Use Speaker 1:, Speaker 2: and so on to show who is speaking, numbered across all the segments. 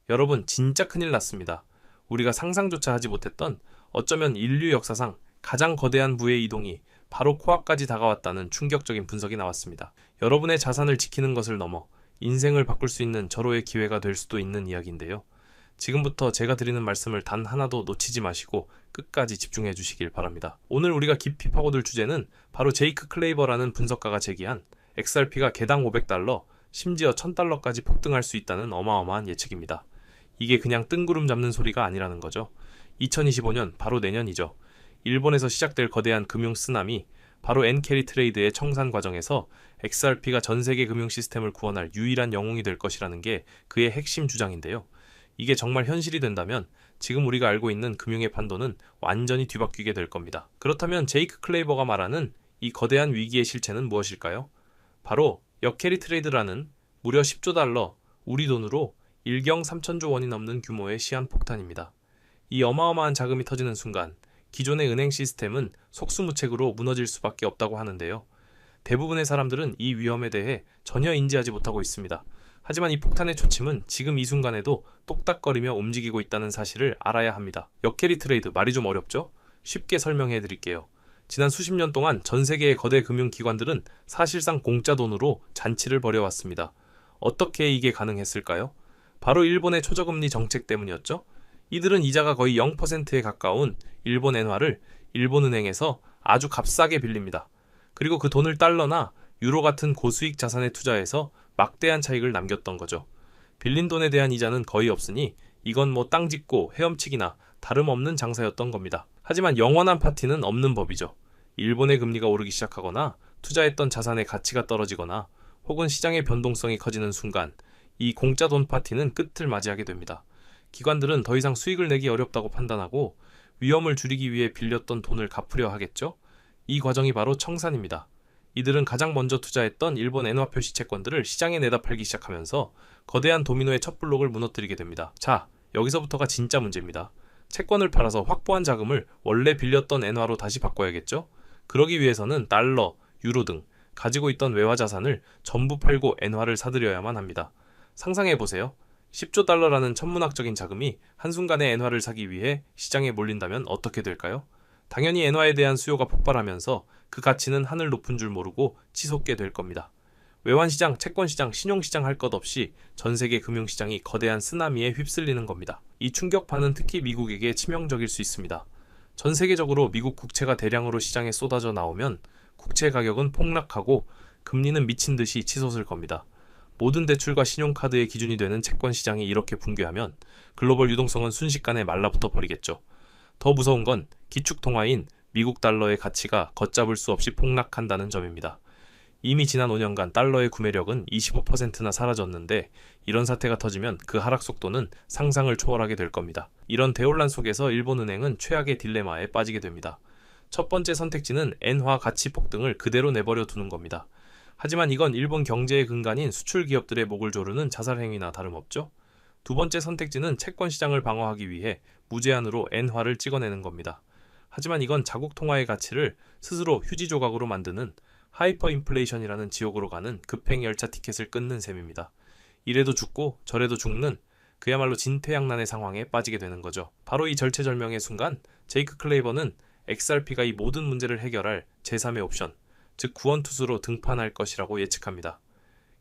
Speaker 1: 여러분, 진짜 큰일 났습니다. 우리가 상상조차 하지 못했던 어쩌면 인류 역사상 가장 거대한 부의 이동이 바로 코앞까지 다가왔다는 충격적인 분석이 나왔습니다. 여러분의 자산을 지키는 것을 넘어 인생을 바꿀 수 있는 절호의 기회가 될 수도 있는 이야기인데요. 지금부터 제가 드리는 말씀을 단 하나도 놓치지 마시고 끝까지 집중해 주시길 바랍니다. 오늘 우리가 깊이 파고들 주제는 바로 제이크 클레이버라는 분석가가 제기한 XRP가 개당 500달러, 심지어 1000달러까지 폭등할 수 있다는 어마어마한 예측입니다. 이게 그냥 뜬구름 잡는 소리가 아니라는 거죠. 2025년, 바로 내년이죠. 일본에서 시작될 거대한 금융 쓰나미, 바로 엔캐리 트레이드의 청산 과정에서 XRP가 전 세계 금융 시스템을 구원할 유일한 영웅이 될 것이라는 게 그의 핵심 주장인데요. 이게 정말 현실이 된다면 지금 우리가 알고 있는 금융의 판도는 완전히 뒤바뀌게 될 겁니다. 그렇다면 제이크 클레이버가 말하는 이 거대한 위기의 실체는 무엇일까요? 바로 역캐리 트레이드라는 무려 10조 달러, 우리 돈으로 일경 3천조 원이 넘는 규모의 시한폭탄입니다. 이 어마어마한 자금이 터지는 순간 기존의 은행 시스템은 속수무책으로 무너질 수밖에 없다고 하는데요. 대부분의 사람들은 이 위험에 대해 전혀 인지하지 못하고 있습니다. 하지만 이 폭탄의 초침은 지금 이 순간에도 똑딱거리며 움직이고 있다는 사실을 알아야 합니다. 역캐리 트레이드, 말이 좀 어렵죠? 쉽게 설명해 드릴게요. 지난 수십 년 동안 전 세계의 거대 금융기관들은 사실상 공짜 돈으로 잔치를 벌여왔습니다. 어떻게 이게 가능했을까요? 바로 일본의 초저금리 정책 때문이었죠. 이들은 이자가 거의 0%에 가까운 일본 엔화를 일본은행에서 아주 값싸게 빌립니다. 그리고 그 돈을 달러나 유로 같은 고수익 자산에 투자해서 막대한 차익을 남겼던 거죠. 빌린 돈에 대한 이자는 거의 없으니 이건 뭐 땅 짓고 헤엄치기나 다름없는 장사였던 겁니다. 하지만 영원한 파티는 없는 법이죠. 일본의 금리가 오르기 시작하거나 투자했던 자산의 가치가 떨어지거나 혹은 시장의 변동성이 커지는 순간 이 공짜 돈 파티는 끝을 맞이하게 됩니다. 기관들은 더 이상 수익을 내기 어렵다고 판단하고 위험을 줄이기 위해 빌렸던 돈을 갚으려 하겠죠? 이 과정이 바로 청산입니다. 이들은 가장 먼저 투자했던 일본 엔화 표시 채권들을 시장에 내다 팔기 시작하면서 거대한 도미노의 첫 블록을 무너뜨리게 됩니다. 자, 여기서부터가 진짜 문제입니다. 채권을 팔아서 확보한 자금을 원래 빌렸던 엔화로 다시 바꿔야겠죠? 그러기 위해서는 달러, 유로 등 가지고 있던 외화 자산을 전부 팔고 엔화를 사들여야만 합니다. 상상해보세요. 10조 달러라는 천문학적인 자금이 한순간에 엔화를 사기 위해 시장에 몰린다면 어떻게 될까요? 당연히 엔화에 대한 수요가 폭발하면서 그 가치는 하늘 높은 줄 모르고 치솟게 될 겁니다. 외환시장, 채권시장, 신용시장 할 것 없이 전 세계 금융시장이 거대한 쓰나미에 휩쓸리는 겁니다. 이 충격파는 특히 미국에게 치명적일 수 있습니다. 전 세계적으로 미국 국채가 대량으로 시장에 쏟아져 나오면 국채 가격은 폭락하고 금리는 미친 듯이 치솟을 겁니다. 모든 대출과 신용카드의 기준이 되는 채권시장이 이렇게 붕괴하면 글로벌 유동성은 순식간에 말라붙어 버리겠죠. 더 무서운 건 기축통화인 미국 달러의 가치가 걷잡을 수 없이 폭락한다는 점입니다. 이미 지난 5년간 달러의 구매력은 25%나 사라졌는데 이런 사태가 터지면 그 하락 속도는 상상을 초월하게 될 겁니다. 이런 대혼란 속에서 일본은행은 최악의 딜레마에 빠지게 됩니다. 첫 번째 선택지는 엔화 가치 폭등을 그대로 내버려 두는 겁니다. 하지만 이건 일본 경제의 근간인 수출 기업들의 목을 조르는 자살 행위나 다름없죠. 두 번째 선택지는 채권 시장을 방어하기 위해 무제한으로 엔화를 찍어내는 겁니다. 하지만 이건 자국 통화의 가치를 스스로 휴지 조각으로 만드는 하이퍼 인플레이션이라는 지옥으로 가는 급행 열차 티켓을 끊는 셈입니다. 이래도 죽고 저래도 죽는 그야말로 진퇴양난의 상황에 빠지게 되는 거죠. 바로 이 절체절명의 순간 제이크 클레이버는 XRP가 이 모든 문제를 해결할 제3의 옵션, 즉 구원투수로 등판할 것이라고 예측합니다.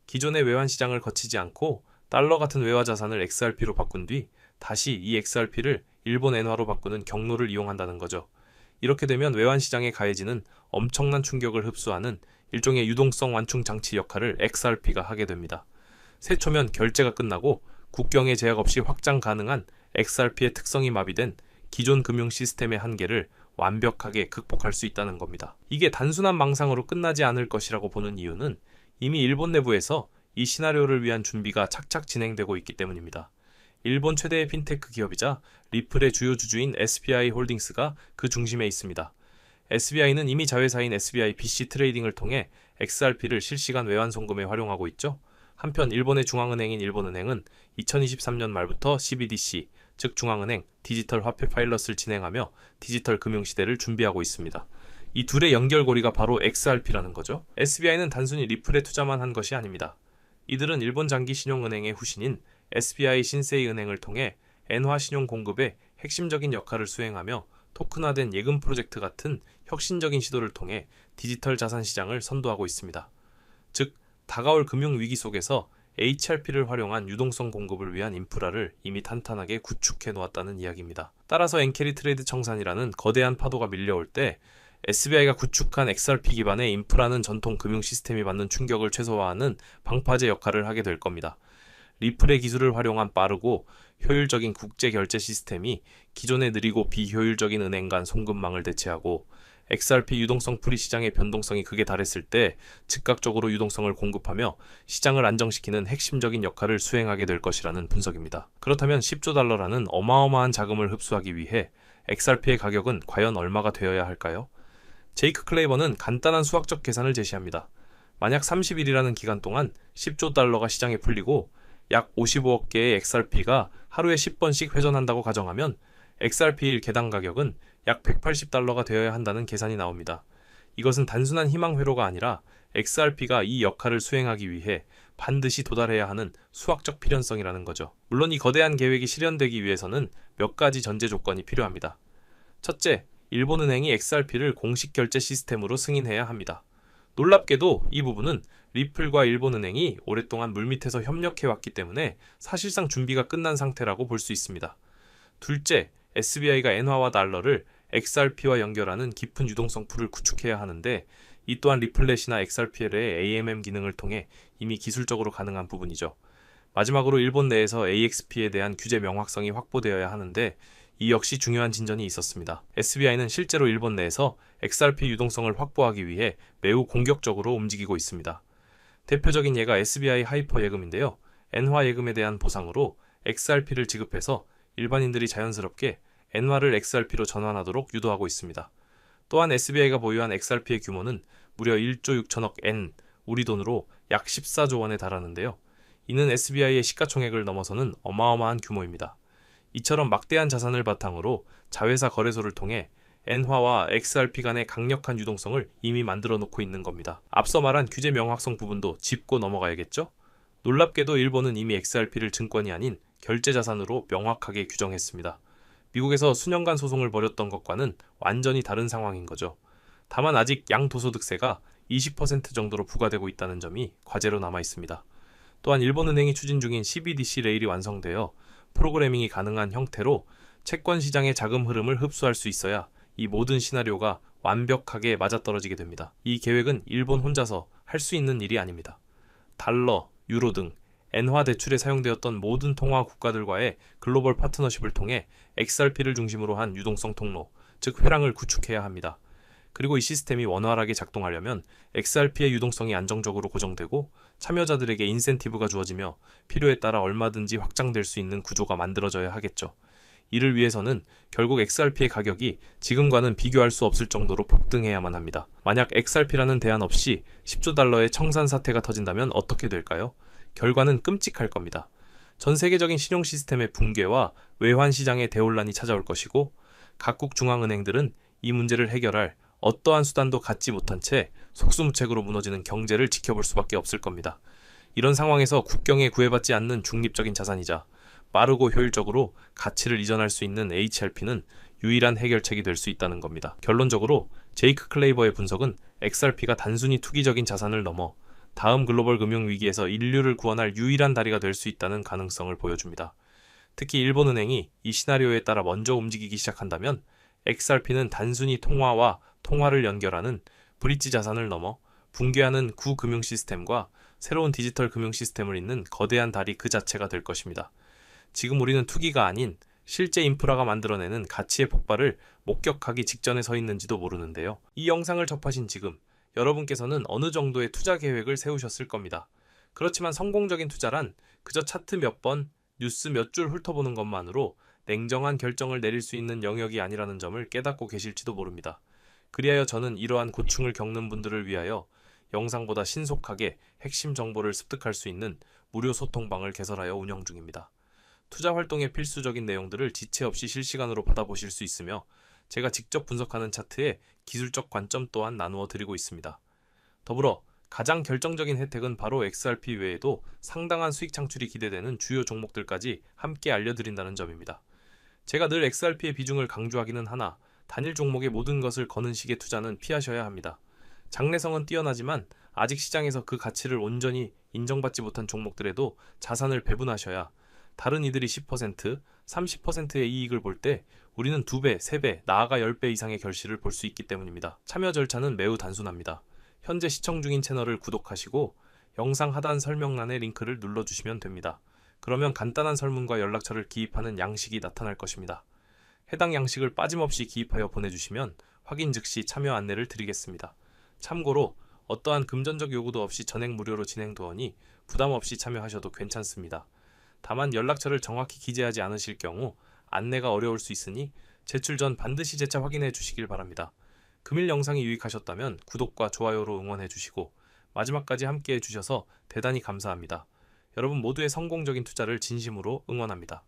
Speaker 1: 기존의 외환시장을 거치지 않고 달러 같은 외화 자산을 XRP로 바꾼 뒤 다시 이 XRP를 일본 엔화로 바꾸는 경로를 이용한다는 거죠. 이렇게 되면 외환시장에 가해지는 엄청난 충격을 흡수하는 일종의 유동성 완충 장치 역할을 XRP가 하게 됩니다. 세초면 결제가 끝나고 국경에 제약 없이 확장 가능한 XRP의 특성이 마비된 기존 금융 시스템의 한계를 완벽하게 극복할 수 있다는 겁니다. 이게 단순한 망상으로 끝나지 않을 것이라고 보는 이유는 이미 일본 내부에서 이 시나리오를 위한 준비가 착착 진행되고 있기 때문입니다. 일본 최대의 핀테크 기업이자 리플의 주요 주주인 SBI 홀딩스가 그 중심에 있습니다. SBI는 이미 자회사인 SBI BC 트레이딩을 통해 XRP를 실시간 외환 송금에 활용하고 있죠. 한편 일본의 중앙은행인 일본은행은 2023년 말부터 CBDC, 즉 중앙은행 디지털 화폐 파일럿을 진행하며 디지털 금융시대를 준비하고 있습니다. 이 둘의 연결고리가 바로 XRP라는 거죠. SBI는 단순히 리플에 투자만 한 것이 아닙니다. 이들은 일본 장기 신용은행의 후신인 SBI 신세이 은행을 통해 엔화 신용 공급에 핵심적인 역할을 수행하며 토큰화된 예금 프로젝트 같은 혁신적인 시도를 통해 디지털 자산 시장을 선도하고 있습니다. 즉, 다가올 금융위기 속에서 HRP를 활용한 유동성 공급을 위한 인프라를 이미 탄탄하게 구축해 놓았다는 이야기입니다. 따라서 엔캐리 트레이드 청산이라는 거대한 파도가 밀려올 때 SBI가 구축한 XRP 기반의 인프라는 전통 금융 시스템이 받는 충격을 최소화하는 방파제 역할을 하게 될 겁니다. 리플의 기술을 활용한 빠르고 효율적인 국제 결제 시스템이 기존의 느리고 비효율적인 은행 간 송금망을 대체하고 XRP 유동성 풀이 시장의 변동성이 극에 달했을 때 즉각적으로 유동성을 공급하며 시장을 안정시키는 핵심적인 역할을 수행하게 될 것이라는 분석입니다. 그렇다면 10조 달러라는 어마어마한 자금을 흡수하기 위해 XRP의 가격은 과연 얼마가 되어야 할까요? 제이크 클레이버는 간단한 수학적 계산을 제시합니다. 만약 30일이라는 기간 동안 10조 달러가 시장에 풀리고 약 55억 개의 XRP가 하루에 10번씩 회전한다고 가정하면 XRP 1 개당 가격은 약 180달러가 되어야 한다는 계산이 나옵니다. 이것은 단순한 희망 회로가 아니라 XRP가 이 역할을 수행하기 위해 반드시 도달해야 하는 수학적 필연성이라는 거죠. 물론 이 거대한 계획이 실현되기 위해서는 몇 가지 전제 조건이 필요합니다. 첫째, 일본은행이 XRP를 공식 결제 시스템으로 승인해야 합니다. 놀랍게도 이 부분은 리플과 일본은행이 오랫동안 물밑에서 협력해왔기 때문에 사실상 준비가 끝난 상태라고 볼 수 있습니다. 둘째, SBI가 엔화와 달러를 XRP와 연결하는 깊은 유동성 풀을 구축해야 하는데 이 또한 리플렛이나 XRPL의 AMM 기능을 통해 이미 기술적으로 가능한 부분이죠. 마지막으로 일본 내에서 AXP에 대한 규제 명확성이 확보되어야 하는데 이 역시 중요한 진전이 있었습니다. SBI는 실제로 일본 내에서 XRP 유동성을 확보하기 위해 매우 공격적으로 움직이고 있습니다. 대표적인 예가 SBI 하이퍼 예금인데요. 엔화 예금에 대한 보상으로 XRP를 지급해서 일반인들이 자연스럽게 엔화를 XRP로 전환하도록 유도하고 있습니다. 또한 SBI가 보유한 XRP의 규모는 무려 1조 6천억 엔, 우리 돈으로 약 14조 원에 달하는데요. 이는 SBI의 시가총액을 넘어서는 어마어마한 규모입니다. 이처럼 막대한 자산을 바탕으로 자회사 거래소를 통해 엔화와 XRP 간의 강력한 유동성을 이미 만들어 놓고 있는 겁니다. 앞서 말한 규제 명확성 부분도 짚고 넘어가야겠죠? 놀랍게도 일본은 이미 XRP를 증권이 아닌 결제자산으로 명확하게 규정했습니다. 미국에서 수년간 소송을 벌였던 것과는 완전히 다른 상황인 거죠. 다만 아직 양도소득세가 20% 정도로 부과되고 있다는 점이 과제로 남아 있습니다. 또한 일본은행이 추진 중인 CBDC 레일이 완성되어 프로그래밍이 가능한 형태로 채권 시장의 자금 흐름을 흡수할 수 있어야 이 모든 시나리오가 완벽하게 맞아떨어지게 됩니다. 이 계획은 일본 혼자서 할 수 있는 일이 아닙니다. 달러, 유로 등 엔화 대출에 사용되었던 모든 통화 국가들과의 글로벌 파트너십을 통해 XRP를 중심으로 한 유동성 통로, 즉 회랑을 구축해야 합니다. 그리고 이 시스템이 원활하게 작동하려면 XRP의 유동성이 안정적으로 고정되고 참여자들에게 인센티브가 주어지며 필요에 따라 얼마든지 확장될 수 있는 구조가 만들어져야 하겠죠. 이를 위해서는 결국 XRP의 가격이 지금과는 비교할 수 없을 정도로 폭등해야만 합니다. 만약 XRP라는 대안 없이 10조 달러의 청산 사태가 터진다면 어떻게 될까요? 결과는 끔찍할 겁니다. 전 세계적인 신용 시스템의 붕괴와 외환 시장의 대혼란이 찾아올 것이고 각국 중앙은행들은 이 문제를 해결할 어떠한 수단도 갖지 못한 채 속수무책으로 무너지는 경제를 지켜볼 수밖에 없을 겁니다. 이런 상황에서 국경에 구애받지 않는 중립적인 자산이자 빠르고 효율적으로 가치를 이전할 수 있는 HRP는 유일한 해결책이 될 수 있다는 겁니다. 결론적으로 제이크 클레이버의 분석은 XRP가 단순히 투기적인 자산을 넘어 다음 글로벌 금융위기에서 인류를 구원할 유일한 다리가 될 수 있다는 가능성을 보여줍니다. 특히 일본은행이 이 시나리오에 따라 먼저 움직이기 시작한다면 XRP는 단순히 통화와 통화를 연결하는 브릿지 자산을 넘어 붕괴하는 구금융 시스템과 새로운 디지털 금융 시스템을 잇는 거대한 다리 그 자체가 될 것입니다. 지금 우리는 투기가 아닌 실제 인프라가 만들어내는 가치의 폭발을 목격하기 직전에 서 있는지도 모르는데요. 이 영상을 접하신 지금 여러분께서는 어느 정도의 투자 계획을 세우셨을 겁니다. 그렇지만 성공적인 투자란 그저 차트 몇 번, 뉴스 몇 줄 훑어보는 것만으로 냉정한 결정을 내릴 수 있는 영역이 아니라는 점을 깨닫고 계실지도 모릅니다. 그리하여 저는 이러한 고충을 겪는 분들을 위하여 영상보다 신속하게 핵심 정보를 습득할 수 있는 무료 소통방을 개설하여 운영 중입니다. 투자 활동의 필수적인 내용들을 지체 없이 실시간으로 받아보실 수 있으며 제가 직접 분석하는 차트에 기술적 관점 또한 나누어 드리고 있습니다. 더불어 가장 결정적인 혜택은 바로 XRP 외에도 상당한 수익 창출이 기대되는 주요 종목들까지 함께 알려드린다는 점입니다. 제가 늘 XRP의 비중을 강조하기는 하나 단일 종목의 모든 것을 거는 식의 투자는 피하셔야 합니다. 장래성은 뛰어나지만 아직 시장에서 그 가치를 온전히 인정받지 못한 종목들에도 자산을 배분하셔야 다른 이들이 10%, 30%의 이익을 볼 때 우리는 2배, 3배, 나아가 10배 이상의 결실을 볼 수 있기 때문입니다. 참여 절차는 매우 단순합니다. 현재 시청 중인 채널을 구독하시고 영상 하단 설명란에 링크를 눌러주시면 됩니다. 그러면 간단한 설문과 연락처를 기입하는 양식이 나타날 것입니다. 해당 양식을 빠짐없이 기입하여 보내주시면 확인 즉시 참여 안내를 드리겠습니다. 참고로 어떠한 금전적 요구도 없이 전액 무료로 진행되오니 부담 없이 참여하셔도 괜찮습니다. 다만 연락처를 정확히 기재하지 않으실 경우 안내가 어려울 수 있으니 제출 전 반드시 재차 확인해 주시길 바랍니다. 금일 영상이 유익하셨다면 구독과 좋아요로 응원해 주시고 마지막까지 함께 해주셔서 대단히 감사합니다. 여러분 모두의 성공적인 투자를 진심으로 응원합니다.